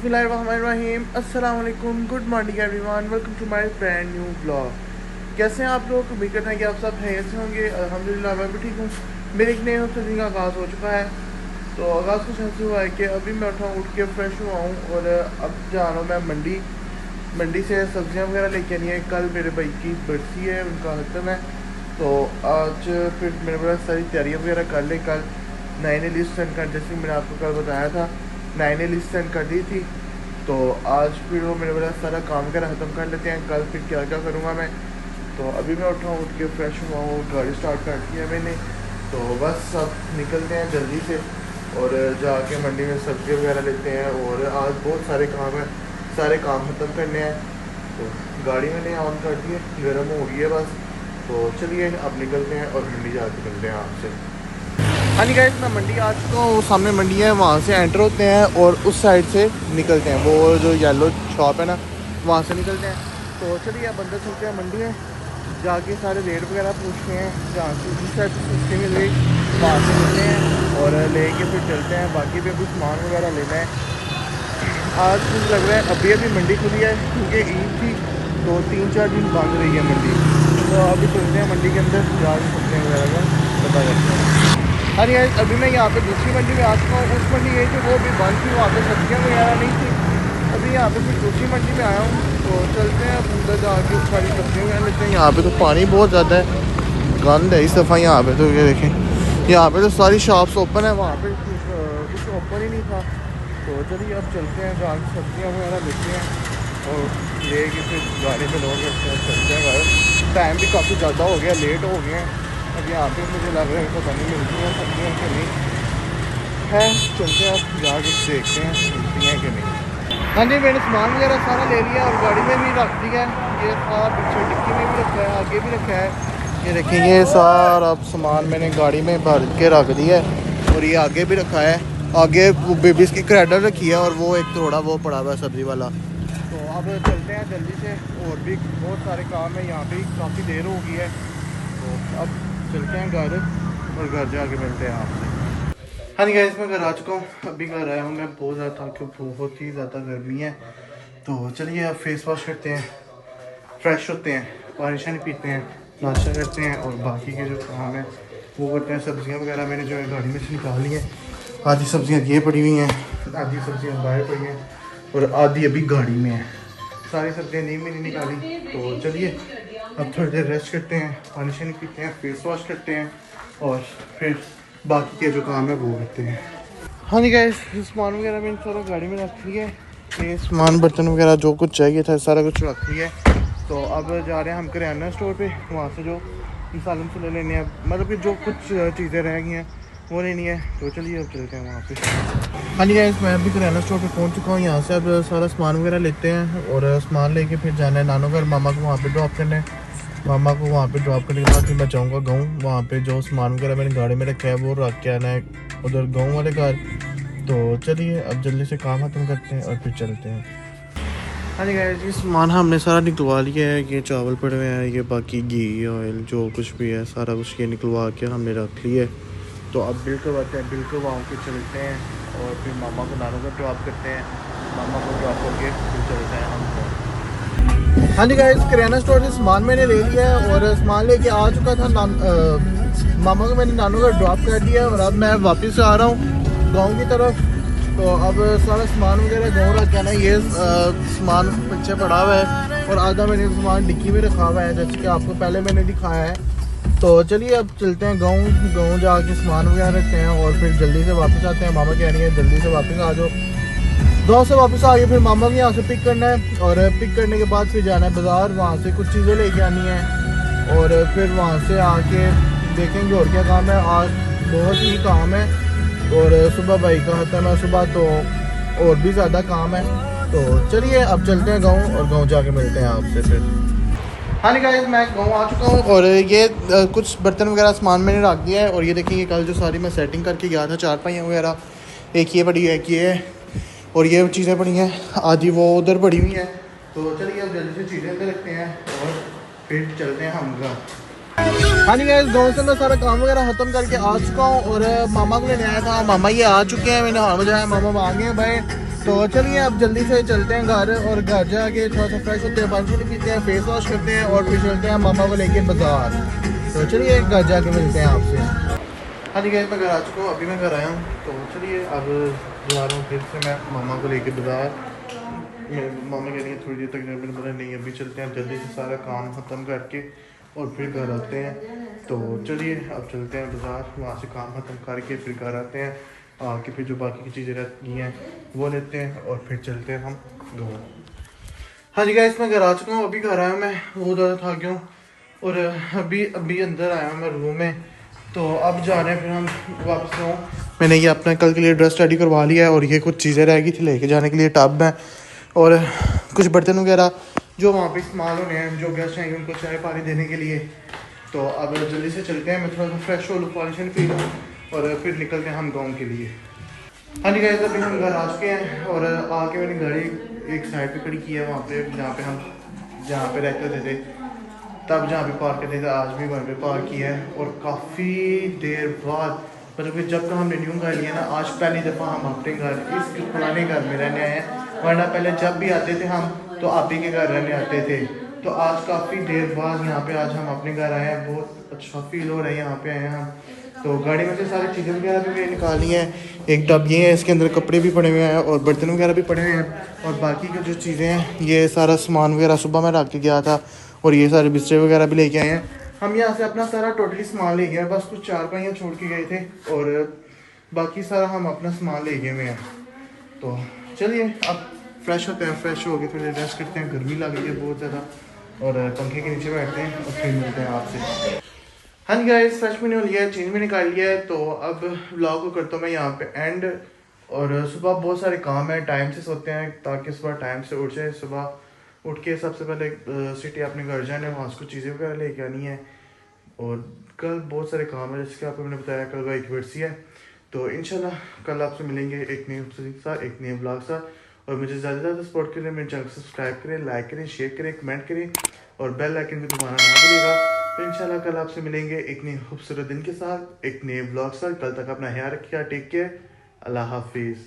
बिस्मिल्लाहिर्रहमानिर्रहीम अस्सलाम वालेकुम, good morning everyone, welcome to my brand new blog. कैसे हैं आप लोग? उम्मीद करते हैं कि आप सब खैरियत से होंगे। अल्हम्दुलिल्लाह मैं भी ठीक हूँ। मेरे एक नए हफ्ते दिन का आगाज़ हो चुका है। तो आगाज़ कुछ ऐसे हुआ है कि अभी मैं उठ के फ्रेश हुआ हूँ और अब जा रहा हूँ मैं मंडी से सब्ज़ियाँ वगैरह लेके आनी है। कल मेरे भाई की बरसी है, उनका खत्म है। तो आज फिर मेरे पास सारी तैयारियाँ वगैरह कर लें। कल नए नई लिस्ट सेंड कर, जैसे मैंने आपको कल बताया था, नए नई लिस्ट सेंड कर दी थी। तो आज फिर वो मेरे पास सारा काम वगैरह ख़त्म कर लेते हैं। कल फिर क्या क्या करूँगा मैं। तो अभी मैं उठ के फ्रेश हुआ हूँ, गाड़ी स्टार्ट कर दी है मैंने। तो बस अब निकलते हैं जल्दी से और जाके मंडी में सब्ज़ी वगैरह लेते हैं। और आज बहुत सारे काम हैं, सारे काम ख़त्म करने हैं। तो गाड़ी मैंने ऑन कर दी है, गर्म हो गई है बस। तो चलिए अब निकलते हैं और मंडी जाके मिलते हैं आपसे। हाँ जी गाइस, मैं मंडी आ चुका हूँ। सामने मंडी है, वहाँ से एंटर होते हैं और उस साइड से निकलते हैं। वो जो येलो शॉप है ना, वहाँ से निकलते हैं। तो चलिए अब अंदर चलते हैं मंडी में, जाके सारे रेट वगैरह पूछते हैं। जहाँ से जिस साइड से सस्ते मिल रही वहाँ से मिलते हैं और लेके फिर चलते हैं। बाकी भी अभी सामान वगैरह लेना है। आज मुझे लग रहा है अभी मंडी खुली है, क्योंकि ईद थी तो 3-4 दिन बंद रही है मंडी। तो अभी चलते हैं मंडी के अंदर, जाके सब्जियाँ वगैरह का पता करते हैं। हाँ जी, अभी मैं यहाँ पे दूसरी मंडी में आ चुका हूँ। उस मंडी ये कि वो भी बंद थी, वहाँ पे सब्जियाँ वगैरह नहीं थी। अभी यहाँ पे फिर दूसरी मंडी में आया हूँ। तो चलते हैं अब अंदर जाके सारी सब्जियाँ वगैरह लेते हैं। यहाँ पे तो पानी बहुत ज़्यादा है, गंद है इस दफ़ा यहाँ पे। तो ये देखें, यहाँ पे तो सारी शॉप्स ओपन है, वहाँ पे कुछ ओपन ही नहीं था। तो चलिए अब चलते हैं, जाके सब्जियाँ वगैरह लेते हैं और ले के फिर गाड़ी में लोड करते हैं, चलते हैं घर। टाइम भी काफ़ी ज़्यादा हो गया, लेट हो गए हैं। अब यहाँ पे मुझे लग रहा है पता नहीं मिलती हैं सब्जियाँ कि नहीं है। चलते हैं अब जाके देखते हैं मिलती हैं कि नहीं। हाँ जी, मैंने सामान वगैरह सारा ले लिया और गाड़ी में भी रख दिया है। ये सारा पीछे डिक्की में भी रखा है, आगे भी रखा है। ये देखिए, ये सारा सामान मैंने गाड़ी में भर के रख दिया है और ये आगे भी रखा है। आगे बेबीज़ की क्रैडल रखी है और वो एक थोड़ा वो पड़ा हुआ है सब्ज़ी वाला। तो अब चलते हैं जल्दी से, और भी बहुत सारे काम है। यहाँ पे काफ़ी देर हो गई है। तो अब चलते हैं घर और घर जाके मिलते हैं आपसे। हाँ जी गाइस, मैं घर आ चुका हूँ। अभी घर आया हूँ मैं, बहुत ज़्यादा था क्योंकि बहुत ही ज़्यादा गर्मी है। तो चलिए अब फेस वॉश करते हैं, फ्रेश होते हैं, पानी शानी पीते हैं, नाश्ता करते हैं और बाकी के जो काम है वो करते हैं। सब्ज़ियाँ वगैरह मैंने जो है गाड़ी में से निकाल ली हैं। आधी सब्ज़ियाँ ये पड़ी हुई हैं, आधी सब्ज़ियाँ बाहर पड़ी हैं और आधी अभी गाड़ी में है। सारी सब्ज़ियाँ नहीं मैंने निकाली। तो चलिए अब थोड़ी देर रेस्ट करते हैं, पानी शानी पीते हैं, फेस वॉश करते हैं और फिर बाकी के जो काम है वो करते हैं। हाँ जी गाइस, सामान वगैरह मैंने सारा गाड़ी में रख लिया है। ये सामान बर्तन वगैरह जो कुछ चाहिए था सारा कुछ रख लिया है। तो अब जा रहे हैं हम किराना स्टोर पे, वहाँ से जो मसाले मसूले लेने हैं, मतलब कि जो कुछ चीज़ें रह गई हैं वो लेनी है। तो चलिए अब चलते हैं वहाँ पे। हाँ जी गाइस, मैं अभी किराना स्टोर पे पहुँच चुका हूँ। यहाँ से अब सारा सामान वगैरह लेते हैं और सामान लेके फिर जाना है नानो घर, मामा को वहाँ पे ड्रॉप करना है। मामा को वहाँ पे ड्रॉप करने के बाद फिर मैं जाऊँगा गाँव। वहाँ पे जो सामान वगैरह मैंने गाड़ी में रखा है वो रख के आना है उधर गाँव वाले घर। तो चलिए अब जल्दी से काम ख़त्म करते हैं और फिर चलते हैं। हाँ जी गाइस, ये सामान हमने सारा निकलवा लिया है। ये चावल पड़े हुए हैं, ये बाकी घी ऑयल जो कुछ भी है सारा कुछ ये निकलवा के हमने रख लिया है। तो अब बिल करवाते हैं, बिल करवा के चलते हैं और फिर मामा को नानों को ड्रॉप करते हैं। मामा को ड्रॉप करके फिर चलते हैं हम। हाँ जी गाइस, किराना स्टोर से सामान मैंने ले लिया है और सामान लेके आ चुका था। मामा को मैंने नानों का ड्रॉप कर दिया और अब मैं वापस आ रहा हूँ गांव की तरफ। तो अब सारा सामान वगैरह गाँव रख है ना, ये सामान पीछे पड़ा हुआ है और आधा मैंने सामान डिक्की में रखा हुआ है, जैसे कि आपको पहले मैंने दिखाया है। तो चलिए अब चलते हैं गाँव जाके सामान वगैरह रखते हैं और फिर जल्दी से वापस आते हैं। मामा कह रही है जल्दी से वापस आ जाओ। गाँव से वापस आ गए, फिर मामा को यहाँ से पिक करना है और पिक करने के बाद फिर जाना है बाज़ार, वहाँ से कुछ चीज़ें लेके आनी है और फिर वहाँ से आके देखेंगे और क्या काम है। आज बहुत ही काम है और सुबह भाई का खत्म है सुबह, तो और भी ज़्यादा काम है। तो चलिए अब चलते हैं गाँव और गाँव जाके मिलते हैं आपसे फिर। हाँ जी गाइस, मैं गाँव आ चुका हूँ और ये कुछ बर्तन वगैरह सामान मैंने रख दिया है। और ये देखिए कल जो सारी मैं सेटिंग करके गया था, चारपाइयाँ वगैरह, एक ये पड़ी है, एक ये है और ये चीज़ें पड़ी हैं, आधी वो उधर पड़ी हुई हैं। तो चलिए अब जल्दी से चीज़ें अंदर रखते हैं और फिर चलते हैं हम घर। हाँ जी गाइस, गाँव से मैं सारा काम वगैरह खत्म करके आ चुका हूँ और मामा को लेने आया था। मामा ये आ चुके हैं, मैंने हाँ बजाया, मामा आ गए हैं भाई। तो चलिए अब जल्दी से चलते हैं घर, और घर जाके थोड़ा सा फ्रेश होते हैं, पानी पीते हैं, फेस वॉश करते हैं और फिर चलते हैं मामा को लेके बाजार। तो चलिए घर जाके मिलते हैं आपसे। हाँ जी गाइस, मैं घर आ चुका हूँ, अभी मैं घर आया हूँ। तो चलिए अब जा रहा हूँ फिर से मैं मामा को लेके बाजार। मेरे मामा कह रही हैं थोड़ी देर तक, मैंने बोला नहीं अभी चलते हैं, जल्दी से सारा काम ख़त्म करके और फिर घर आते हैं। तो चलिए अब चलते हैं बाज़ार, वहाँ से काम ख़त्म करके फिर घर आते हैं, आके फिर जो बाकी की चीज़ें रहती हैं वो लेते हैं और फिर चलते हैं हम घर। हाँ जी गाइस, मैं घर आ चुका हूँ, अभी घर आया मैं, बहुत ज़्यादा था क्यों, और अभी अभी अंदर आया हूँ मैं रूम में। तो अब जा रहे हैं फिर हम वापस रूम। मैंने ये अपना कल के लिए ड्रेस रेडी करवा लिया है, और ये कुछ चीज़ें रह गई थी लेके जाने के लिए, टब है और कुछ बर्तन वगैरह जो वहाँ पे इस्तेमाल होने हैं, जो गेस्ट आएंगे उनको चाय पानी देने के लिए। तो अब जल्दी से चलते हैं, मैं थोड़ा सा फ्रेश हो लूँ, पॉलिशन पी लूँ और फिर निकलते हैं हम गाँव के लिए। हाँ जी गाइस, अभी हम घर आ चुके हैं और आके मैंने गाड़ी एक साइड पे खड़ी की है, वहाँ पे जहाँ पे रहते थे तब जहाँ पे पार्क करते थे, आज भी वहाँ पे पार्क किया है। और काफ़ी देर बाद, मतलब कि जब का हमने न्यू घर लिया ना, आज पहली दफ़ा हम अपने घर, इस पुराने घर में रहने आए हैं। वरना पहले जब भी आते थे हम तो आप ही के घर रहने आते थे। तो आज काफ़ी देर बाद यहाँ पे आज हम अपने घर आए हैं, बहुत अच्छा फील हो रहा है यहाँ पे आए हैं हम। तो गाड़ी में से सारी चीज़ें वगैरह भी मैंने निकाली हैं, एक टब ये है, इसके अंदर कपड़े भी पड़े हुए हैं और बर्तन वगैरह भी पड़े हुए हैं, और बाकी की जो चीज़ें हैं ये सारा सामान वगैरह सुबह मैं रख के गया था, और ये सारे बिस्तर वगैरह भी लेके आए हैं हम। यहाँ से अपना सारा टोटली सामान ले गए, बस कुछ चारपाइयाँ छोड़ के गए थे और बाकी सारा हम अपना सामान ले गए हुए हैं। तो चलिए अब फ्रेश होते हैं, फ्रेश हो के फिर रेस्ट करते हैं, गर्मी लग रही है बहुत ज़्यादा, और पंखे के नीचे बैठते हैं और फिर मिलते हैं आपसे। हाँ जी गाइस, फ्रेश भी नहीं लिया है, चेंज भी निकाल लिया है। तो अब व्लॉग को करता हूँ मैं यहाँ पे एंड। और सुबह बहुत सारे काम है, टाइम से सोते हैं ताकि सुबह टाइम से उठ जाए। सुबह उठ के सबसे पहले सिटी अपने घर जाने, वहाँ से कुछ चीज़ें वगैरह लेके आनी है। और कल बहुत सारे काम है, जैसे कि आपको मैंने बताया कल का एनिवर्सरी है। तो इंशाल्लाह कल आपसे मिलेंगे एक नए एपिसोड के साथ, एक नए ब्लॉग साथ। और मुझे ज़्यादा से ज़्यादा सपोर्ट करें, मेरे चैनल को सब्सक्राइब करें, लाइक करें, शेयर करें, कमेंट करें और बेल आइकन भी दबाना ना भूलिएगा। तो इंशाल्लाह कल आपसे मिलेंगे एक नए खूबसूरत दिन के साथ, एक नए ब्लॉग साथ। कल तक अपना ख्याल रखिएगा, टेक केयर, अल्लाह हाफिज़।